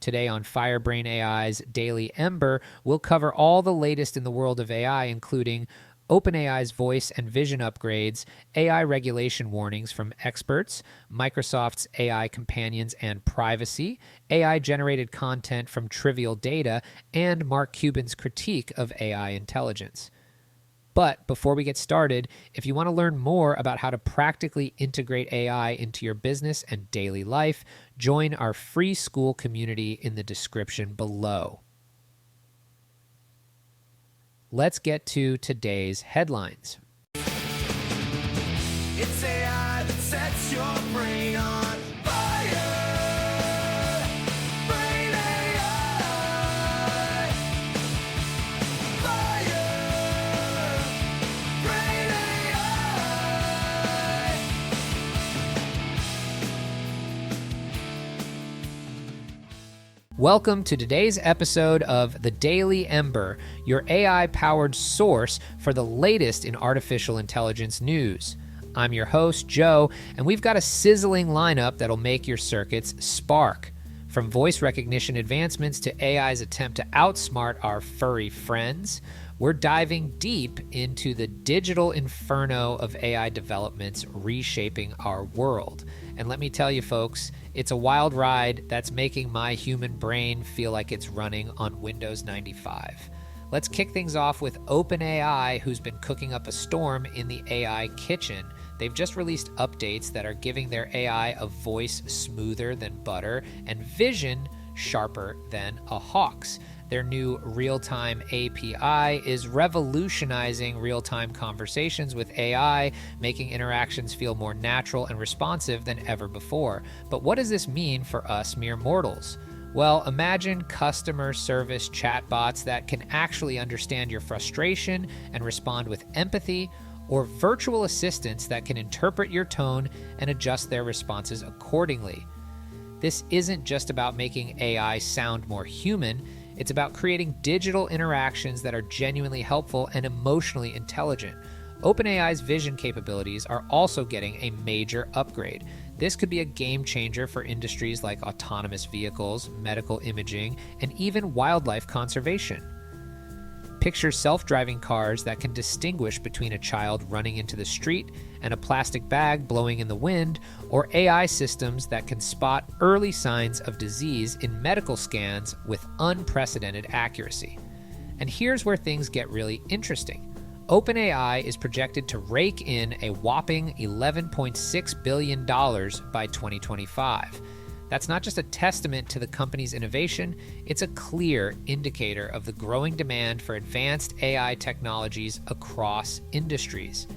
Today on Firebrain AI's Daily Ember, we'll cover all the latest in the world of AI, including OpenAI's voice and vision upgrades, AI regulation warnings from experts, Microsoft's AI companions and privacy, AI-generated content from trivial data, and Mark Cuban's critique of AI intelligence. But before we get started, if you want to learn more about how to practically integrate AI into your business and daily life, join our free school community in the description below. Let's get to today's headlines. It's AI that sets your brain on fire. Brain AI. Fire. Brain AI. Welcome to today's episode of The Daily Ember, your AI-powered source for the latest in artificial intelligence news. I'm your host, Joe, and we've got a sizzling lineup that'll make your circuits spark. From voice recognition advancements to AI's attempt to outsmart our furry friends, we're diving deep into the digital inferno of AI developments reshaping our world. And let me tell you, folks, it's a wild ride that's making my human brain feel like it's running on Windows 95. Let's kick things off with OpenAI, who's been cooking up a storm in the AI kitchen. They've just released updates that are giving their AI a voice smoother than butter and vision sharper than a hawk's. Their new real-time API is revolutionizing real-time conversations with AI, making interactions feel more natural and responsive than ever before. But what does this mean for us mere mortals? Well, imagine customer service chatbots that can actually understand your frustration and respond with empathy, or virtual assistants that can interpret your tone and adjust their responses accordingly. This isn't just about making AI sound more human. It's about creating digital interactions that are genuinely helpful and emotionally intelligent. OpenAI's vision capabilities are also getting a major upgrade. This could be a game changer for industries like autonomous vehicles, medical imaging, and even wildlife conservation. Picture self-driving cars that can distinguish between a child running into the street and a plastic bag blowing in the wind, or AI systems that can spot early signs of disease in medical scans with unprecedented accuracy. And here's where things get really interesting. OpenAI is projected to rake in a whopping $11.6 billion by 2025. That's not just a testament to the company's innovation, it's a clear indicator of the growing demand for advanced AI technologies across industries.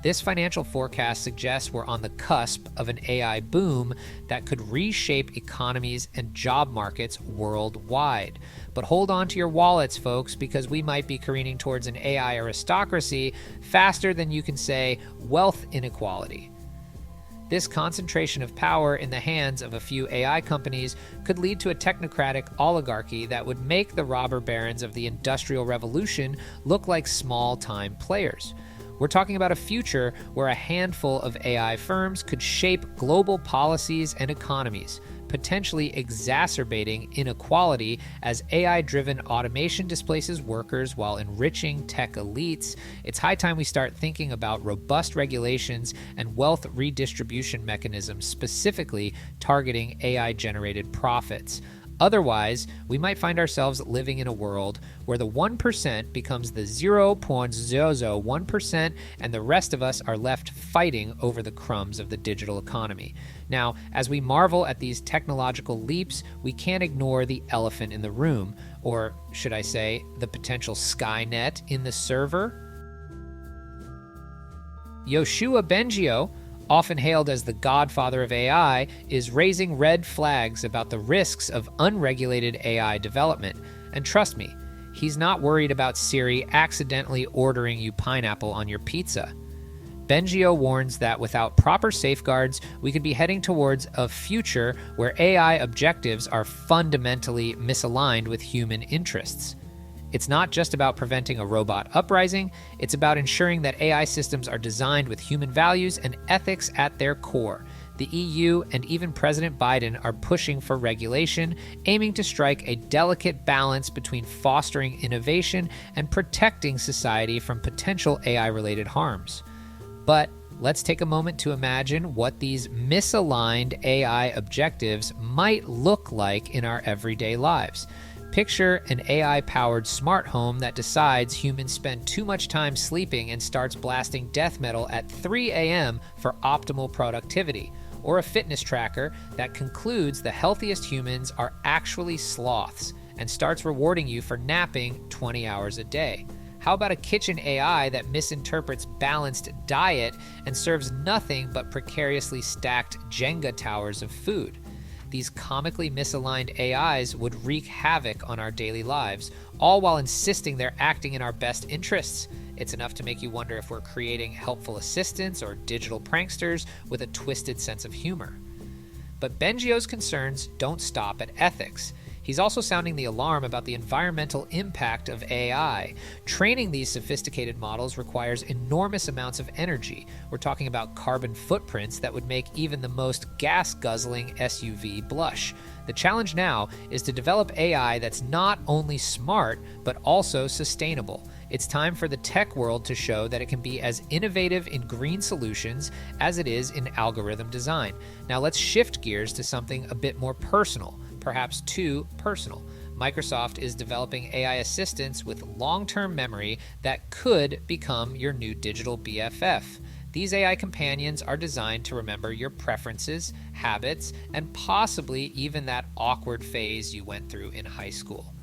This financial forecast suggests we're on the cusp of an AI boom that could reshape economies and job markets worldwide. But hold on to your wallets, folks, because we might be careening towards an AI aristocracy faster than you can say wealth inequality. This concentration of power in the hands of a few AI companies could lead to a technocratic oligarchy that would make the robber barons of the Industrial Revolution look like small-time players. We're talking about a future where a handful of AI firms could shape global policies and economies, potentially exacerbating inequality as AI-driven automation displaces workers while enriching tech elites. It's high time we start thinking about robust regulations and wealth redistribution mechanisms specifically targeting AI-generated profits. Otherwise, we might find ourselves living in a world where the 1% becomes the 0.001% and the rest of us are left fighting over the crumbs of the digital economy. Now, as we marvel at these technological leaps, we can't ignore the elephant in the room, or should I say, the potential Skynet in the server. Yoshua Bengio, often hailed as the godfather of AI, is raising red flags about the risks of unregulated AI development. And trust me, he's not worried about Siri accidentally ordering you pineapple on your pizza. Bengio warns that without proper safeguards, we could be heading towards a future where AI objectives are fundamentally misaligned with human interests. It's not just about preventing a robot uprising, it's about ensuring that AI systems are designed with human values and ethics at their core. The EU and even President Biden are pushing for regulation, aiming to strike a delicate balance between fostering innovation and protecting society from potential AI-related harms. But let's take a moment to imagine what these misaligned AI objectives might look like in our everyday lives. Picture an AI-powered smart home that decides humans spend too much time sleeping and starts blasting death metal at 3 a.m. for optimal productivity. Or a fitness tracker that concludes the healthiest humans are actually sloths and starts rewarding you for napping 20 hours a day. How about a kitchen AI that misinterprets balanced diet and serves nothing but precariously stacked Jenga towers of food? These comically misaligned AIs would wreak havoc on our daily lives, all while insisting they're acting in our best interests. It's enough to make you wonder if we're creating helpful assistants or digital pranksters with a twisted sense of humor. But Bengio's concerns don't stop at ethics. He's also sounding the alarm about the environmental impact of AI. Training these sophisticated models requires enormous amounts of energy. We're talking about carbon footprints that would make even the most gas-guzzling SUV blush. The challenge now is to develop AI that's not only smart, but also sustainable. It's time for the tech world to show that it can be as innovative in green solutions as it is in algorithm design. Now let's shift gears to something a bit more personal. Perhaps too personal. Microsoft is developing AI assistants with long-term memory that could become your new digital BFF. These AI companions are designed to remember your preferences, habits, and possibly even that awkward phase you went through in high school.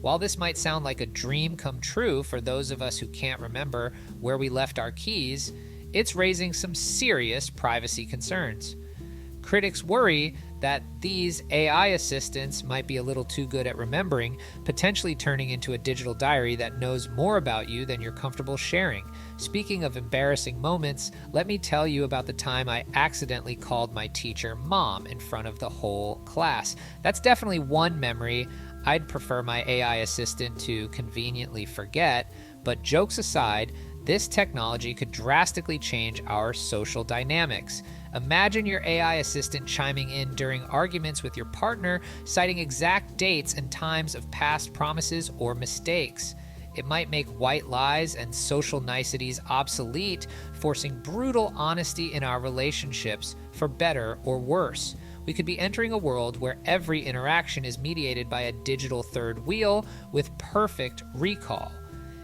While this might sound like a dream come true for those of us who can't remember where we left our keys, it's raising some serious privacy concerns. Critics worry that these AI assistants might be a little too good at remembering, potentially turning into a digital diary that knows more about you than you're comfortable sharing. Speaking of embarrassing moments, let me tell you about the time I accidentally called my teacher Mom in front of the whole class. That's definitely one memory I'd prefer my AI assistant to conveniently forget, but jokes aside, this technology could drastically change our social dynamics. Imagine your AI assistant chiming in during arguments with your partner, citing exact dates and times of past promises or mistakes. It might make white lies and social niceties obsolete, forcing brutal honesty in our relationships, for better or worse. We could be entering a world where every interaction is mediated by a digital third wheel with perfect recall.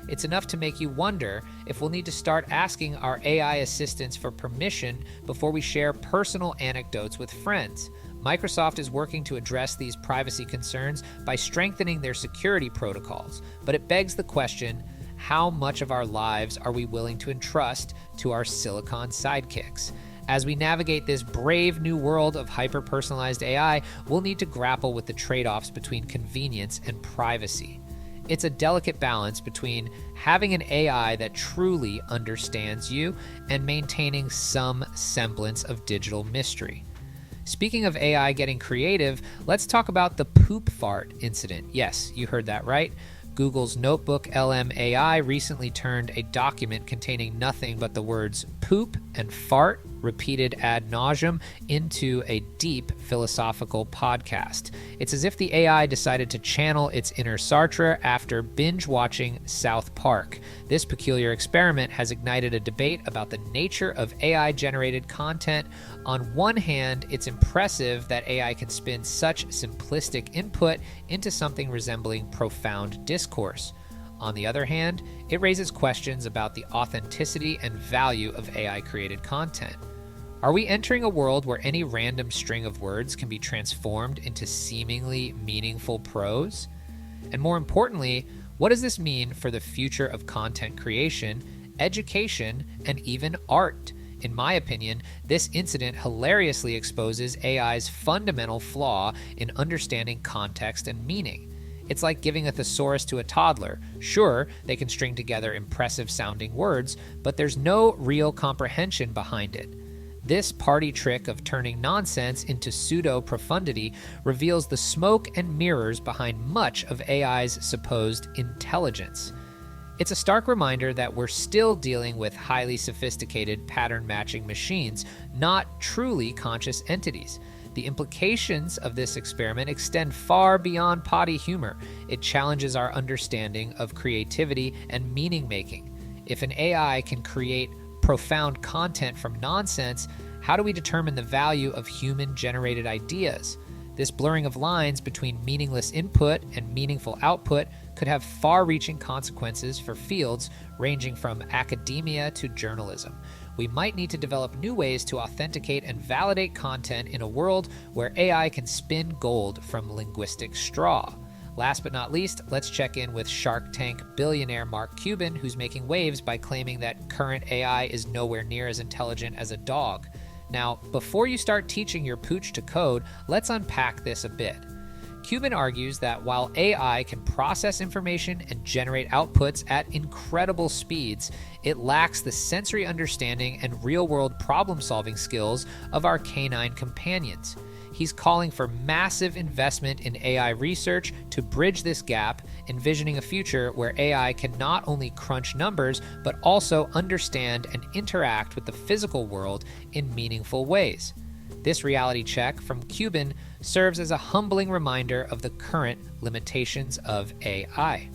It's enough to make you wonder if we'll need to start asking our AI assistants for permission before we share personal anecdotes with friends. Microsoft is working to address these privacy concerns by strengthening their security protocols, but it begs the question, how much of our lives are we willing to entrust to our silicon sidekicks? As we navigate this brave new world of hyper-personalized AI, we'll need to grapple with the trade-offs between convenience and privacy. It's a delicate balance between having an AI that truly understands you and maintaining some semblance of digital mystery. Speaking of AI getting creative, let's talk about the poop fart incident. Yes, you heard that right. Google's Notebook LM AI recently turned a document containing nothing but the words poop and fart repeated ad nauseum into a deep philosophical podcast. It's as if the AI decided to channel its inner Sartre after binge watching South Park. This peculiar experiment has ignited a debate about the nature of AI-generated content. On one hand, it's impressive that AI can spin such simplistic input into something resembling profound discourse. On the other hand, it raises questions about the authenticity and value of AI-created content. Are we entering a world where any random string of words can be transformed into seemingly meaningful prose? And more importantly, what does this mean for the future of content creation, education, and even art? In my opinion, this incident hilariously exposes AI's fundamental flaw in understanding context and meaning. It's like giving a thesaurus to a toddler. Sure, they can string together impressive-sounding words, but there's no real comprehension behind it. This party trick of turning nonsense into pseudo-profundity reveals the smoke and mirrors behind much of AI's supposed intelligence. It's a stark reminder that we're still dealing with highly sophisticated pattern-matching machines, not truly conscious entities. The implications of this experiment extend far beyond potty humor. It challenges our understanding of creativity and meaning-making. If an AI can create profound content from nonsense, how do we determine the value of human-generated ideas? This blurring of lines between meaningless input and meaningful output could have far-reaching consequences for fields ranging from academia to journalism. We might need to develop new ways to authenticate and validate content in a world where AI can spin gold from linguistic straw. Last but not least, let's check in with Shark Tank billionaire Mark Cuban, who's making waves by claiming that current AI is nowhere near as intelligent as a dog. Now, before you start teaching your pooch to code, let's unpack this a bit. Cuban argues that while AI can process information and generate outputs at incredible speeds, it lacks the sensory understanding and real-world problem-solving skills of our canine companions. He's calling for massive investment in AI research to bridge this gap, envisioning a future where AI can not only crunch numbers, but also understand and interact with the physical world in meaningful ways. This reality check from Cuban serves as a humbling reminder of the current limitations of AI.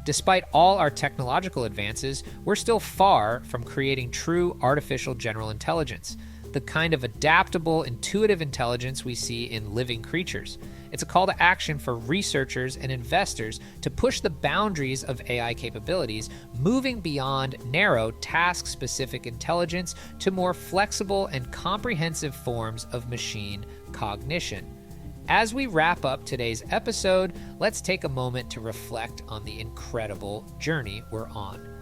Despite all our technological advances, we're still far from creating true artificial general intelligence, the kind of adaptable, intuitive intelligence we see in living creatures. It's a call to action for researchers and investors to push the boundaries of AI capabilities, moving beyond narrow, task-specific intelligence to more flexible and comprehensive forms of machine cognition. As we wrap up today's episode, let's take a moment to reflect on the incredible journey we're on.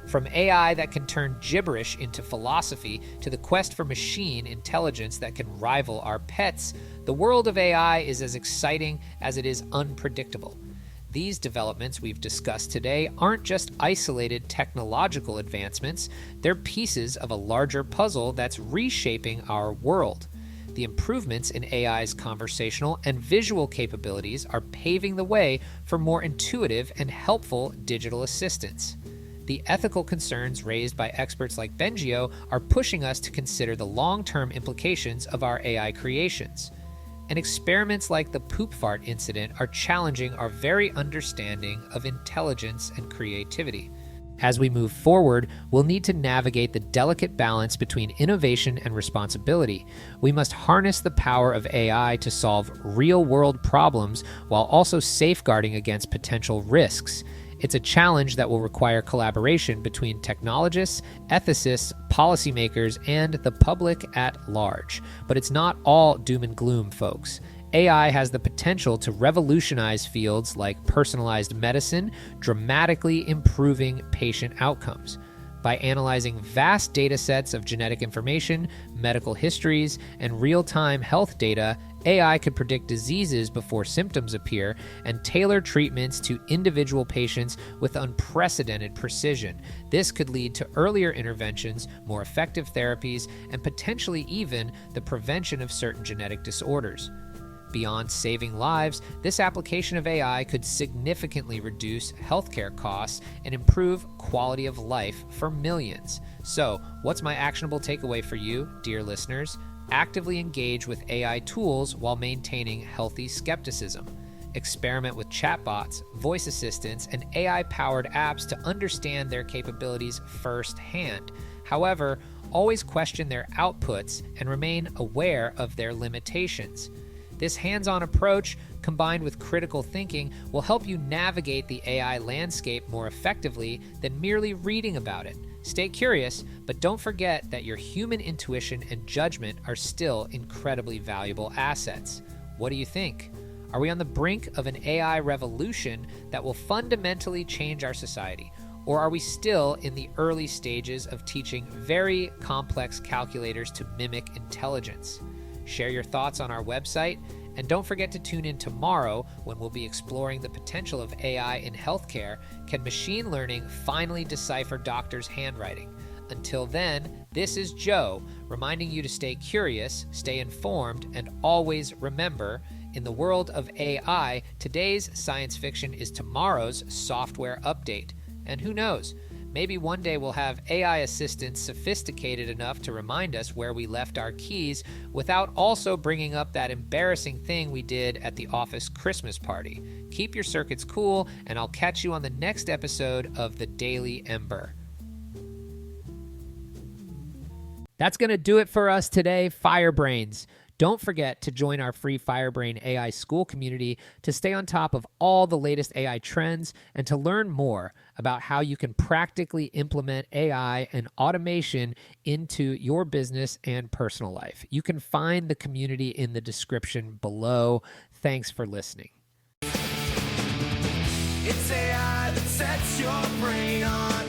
From AI that can turn gibberish into philosophy to the quest for machine intelligence that can rival our pets, the world of AI is as exciting as it is unpredictable. These developments we've discussed today aren't just isolated technological advancements, they're pieces of a larger puzzle that's reshaping our world. The improvements in AI's conversational and visual capabilities are paving the way for more intuitive and helpful digital assistants. The ethical concerns raised by experts like Bengio are pushing us to consider the long-term implications of our AI creations. And experiments like the poop fart incident are challenging our very understanding of intelligence and creativity. As we move forward, we'll need to navigate the delicate balance between innovation and responsibility. We must harness the power of AI to solve real-world problems while also safeguarding against potential risks. It's a challenge that will require collaboration between technologists, ethicists, policymakers, and the public at large. But it's not all doom and gloom, folks. AI has the potential to revolutionize fields like personalized medicine, dramatically improving patient outcomes. By analyzing vast data sets of genetic information, medical histories, and real-time health data, AI could predict diseases before symptoms appear and tailor treatments to individual patients with unprecedented precision. This could lead to earlier interventions, more effective therapies, and potentially even the prevention of certain genetic disorders. Beyond saving lives, this application of AI could significantly reduce healthcare costs and improve quality of life for millions. So, what's my actionable takeaway for you, dear listeners? Actively engage with AI tools while maintaining healthy skepticism. Experiment with chatbots, voice assistants, and AI-powered apps to understand their capabilities firsthand. However, always question their outputs and remain aware of their limitations. This hands-on approach, combined with critical thinking, will help you navigate the AI landscape more effectively than merely reading about it. Stay curious, but don't forget that your human intuition and judgment are still incredibly valuable assets. What do you think? Are we on the brink of an AI revolution that will fundamentally change our society? Or are we still in the early stages of teaching very complex calculators to mimic intelligence? Share your thoughts on our website, and don't forget to tune in tomorrow when we'll be exploring the potential of AI in healthcare. Can machine learning finally decipher doctors' handwriting? Until then, this is Joe, reminding you to stay curious, stay informed, and always remember, in the world of AI, today's science fiction is tomorrow's software update. And who knows? Maybe one day we'll have AI assistants sophisticated enough to remind us where we left our keys without also bringing up that embarrassing thing we did at the office Christmas party. Keep your circuits cool, and I'll catch you on the next episode of The Daily Ember. That's going to do it for us today, Firebrains. Don't forget to join our free Firebrain AI school community to stay on top of all the latest AI trends and to learn more about how you can practically implement AI and automation into your business and personal life. You can find the community in the description below. Thanks for listening. It's AI that sets your brain on